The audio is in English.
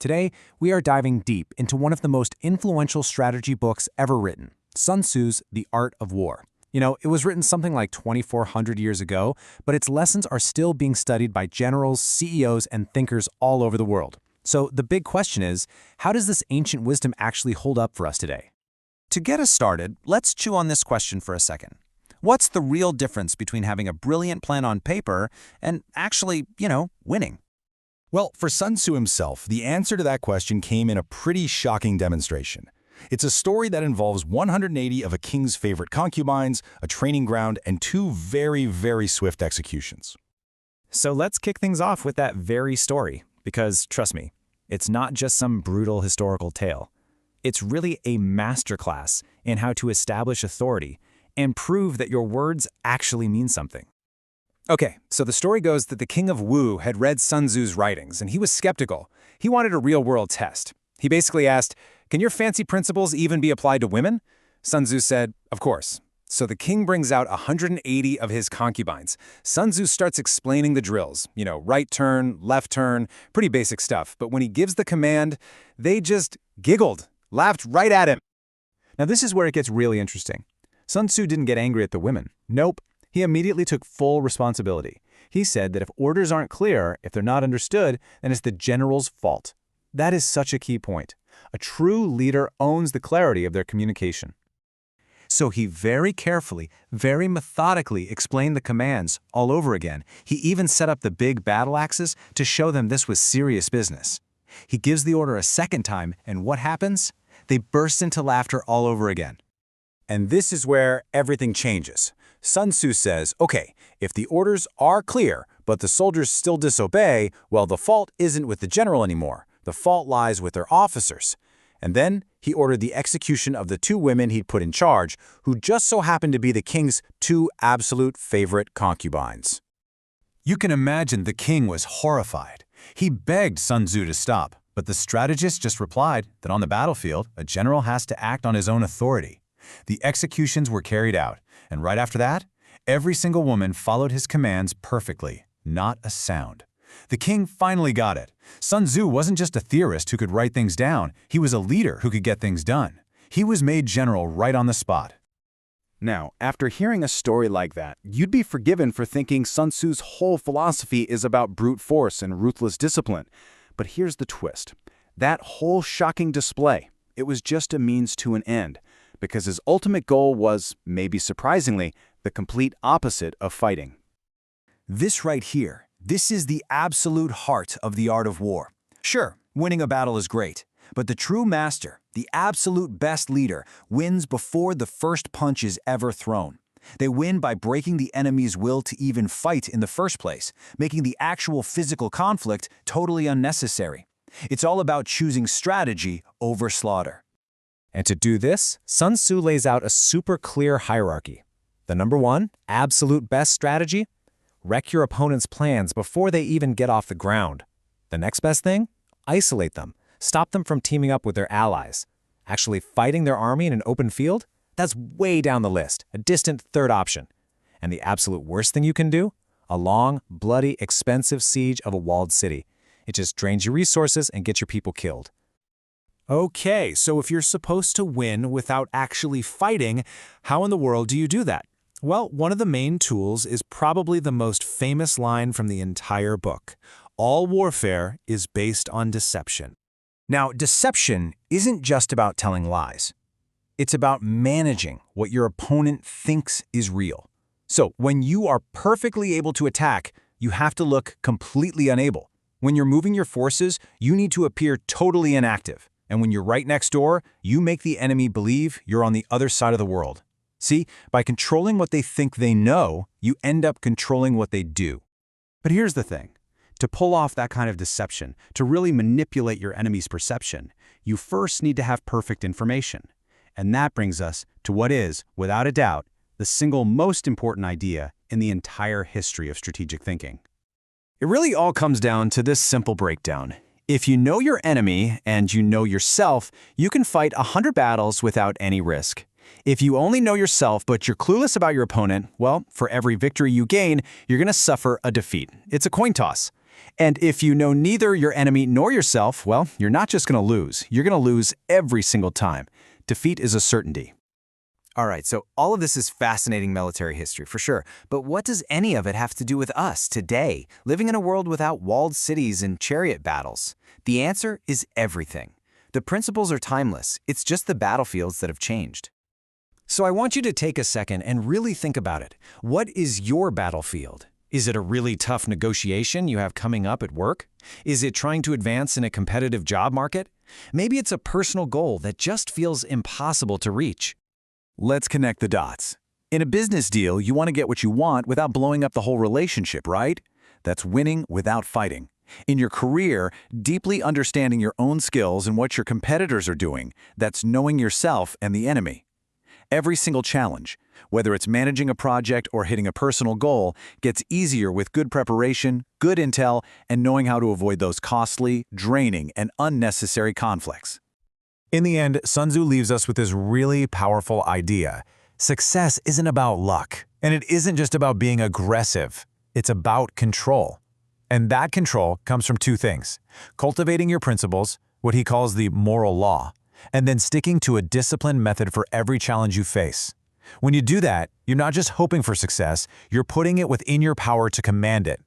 Today, we are diving deep into one of the most influential strategy books ever written, Sun Tzu's The Art of War. It was written something like 2,400 years ago, but its lessons are still being studied by generals, CEOs, and thinkers all over the world. So the big question is, how does this ancient wisdom actually hold up for us today? To get us started, let's chew on this question for a second. What's the real difference between having a brilliant plan on paper and actually, winning? Well, for Sun Tzu himself, the answer to that question came in a pretty shocking demonstration. It's a story that involves 180 of a king's favorite concubines, a training ground, and two very, very swift executions. So let's kick things off with that very story, because trust me, it's not just some brutal historical tale. It's really a masterclass in how to establish authority and prove that your words actually mean something. Okay, so the story goes that the king of Wu had read Sun Tzu's writings, and he was skeptical. He wanted a real-world test. He basically asked, "Can your fancy principles even be applied to women?" Sun Tzu said, "Of course." So the king brings out 180 of his concubines. Sun Tzu starts explaining the drills, right turn, left turn, pretty basic stuff. But when he gives the command, they just giggled, laughed right at him. Now this is where it gets really interesting. Sun Tzu didn't get angry at the women. Nope. He immediately took full responsibility. He said that if orders aren't clear, if they're not understood, then it's the general's fault. That is such a key point. A true leader owns the clarity of their communication. So he very carefully, very methodically explained the commands all over again. He even set up the big battle axes to show them this was serious business. He gives the order a second time, and what happens? They burst into laughter all over again. And this is where everything changes. Sun Tzu says, okay, if the orders are clear, but the soldiers still disobey, well, the fault isn't with the general anymore. The fault lies with their officers. And then he ordered the execution of the two women he'd put in charge, who just so happened to be the king's two absolute favorite concubines. You can imagine the king was horrified. He begged Sun Tzu to stop, but the strategist just replied that on the battlefield, a general has to act on his own authority. The executions were carried out, and right after that, every single woman followed his commands perfectly, not a sound. The king finally got it. Sun Tzu wasn't just a theorist who could write things down, he was a leader who could get things done. He was made general right on the spot. Now, after hearing a story like that, you'd be forgiven for thinking Sun Tzu's whole philosophy is about brute force and ruthless discipline. But here's the twist. That whole shocking display, it was just a means to an end, because his ultimate goal was, maybe surprisingly, the complete opposite of fighting. This right here, this is the absolute heart of the art of war. Sure, winning a battle is great, but the true master, the absolute best leader, wins before the first punch is ever thrown. They win by breaking the enemy's will to even fight in the first place, making the actual physical conflict totally unnecessary. It's all about choosing strategy over slaughter. And to do this, Sun Tzu lays out a super clear hierarchy. The number one, absolute best strategy? Wreck your opponent's plans before they even get off the ground. The next best thing? Isolate them. Stop them from teaming up with their allies. Actually fighting their army in an open field? That's way down the list, a distant third option. And the absolute worst thing you can do? A long, bloody, expensive siege of a walled city. It just drains your resources and gets your people killed. Okay, so if you're supposed to win without actually fighting, how in the world do you do that? Well, one of the main tools is probably the most famous line from the entire book. All warfare is based on deception. Now, deception isn't just about telling lies. It's about managing what your opponent thinks is real. So, when you are perfectly able to attack, you have to look completely unable. When you're moving your forces, you need to appear totally inactive. And when you're right next door, you make the enemy believe you're on the other side of the world. See, by controlling what they think they know, you end up controlling what they do. But here's the thing. To pull off that kind of deception, to really manipulate your enemy's perception, you first need to have perfect information. And that brings us to what is, without a doubt, the single most important idea in the entire history of strategic thinking. It really all comes down to this simple breakdown. If you know your enemy and you know yourself, you can fight 100 battles without any risk. If you only know yourself but you're clueless about your opponent, well, for every victory you gain, you're going to suffer a defeat. It's a coin toss. And if you know neither your enemy nor yourself, well, you're not just going to lose. You're going to lose every single time. Defeat is a certainty. All right, so all of this is fascinating military history, for sure. But what does any of it have to do with us today, living in a world without walled cities and chariot battles? The answer is everything. The principles are timeless. It's just the battlefields that have changed. So I want you to take a second and really think about it. What is your battlefield? Is it a really tough negotiation you have coming up at work? Is it trying to advance in a competitive job market? Maybe it's a personal goal that just feels impossible to reach. Let's connect the dots. In a business deal, you want to get what you want without blowing up the whole relationship, right? That's winning without fighting. In your career, deeply understanding your own skills and what your competitors are doing, that's knowing yourself and the enemy. Every single challenge, whether it's managing a project or hitting a personal goal, gets easier with good preparation, good intel, and knowing how to avoid those costly, draining, and unnecessary conflicts. In the end, Sun Tzu leaves us with this really powerful idea. Success isn't about luck, and it isn't just about being aggressive. It's about control. And that control comes from two things: cultivating your principles, what he calls the moral law, and then sticking to a disciplined method for every challenge you face. When you do that, you're not just hoping for success, you're putting it within your power to command it.